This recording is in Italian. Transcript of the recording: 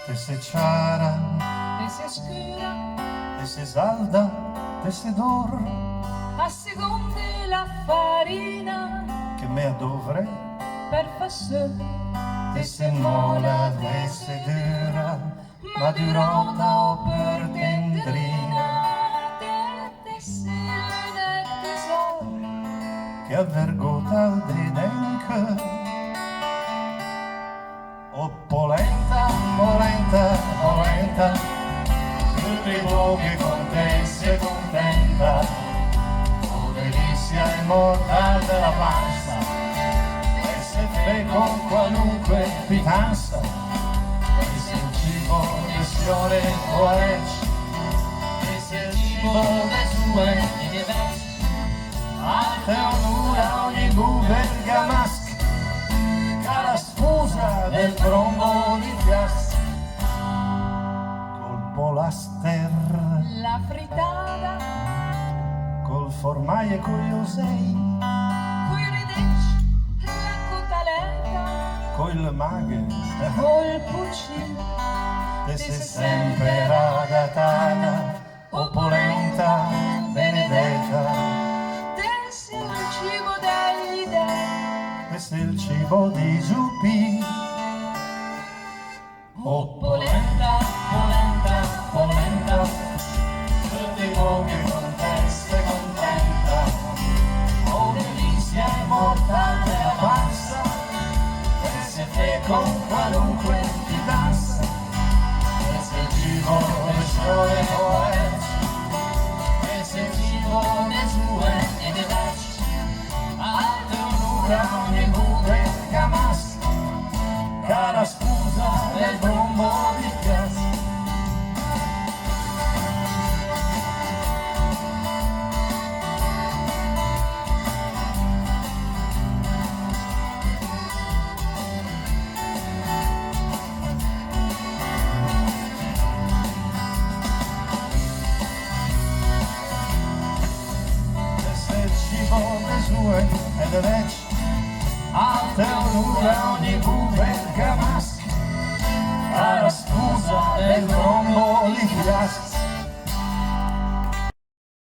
Te se ciara, te se scura, te se salda, te se dur, a seconda la farina, che me dovre, per fassè, te se mola, te se dura, ma durota o per tendrina, te se nel tesoro, che avvergota al denenche. O polenta, polenta, polenta, tutti i luoghi con te sei contenta. O delizia immortale della pasta, e se fai con qualunque pitanza, e se il cibo missione poeci, e se il cibo le sue diverse, alta onura ogni bergamasca, cara sfusa del trombo di piazza, col polaster, la frittata, col formaio e coi osei, coi ridecci, la cotaletta, col maghe, col puccino, te sei sempre adattata, o polenta benedetta, te sei il cibo degli dei. questo è il cibo di Giuppi. Oh polenta, polenta, polenta, tutti i luoghi con te sei contenta. Oh delizia immortale della pasta, e se te con qualunque ti danza, e se il cibo le sue poeti, e se il cibo le sue e le veci, alta onura ogni nube camasca, cara scusa del brombo di piazza. E le sue e le veci, alta onura ogni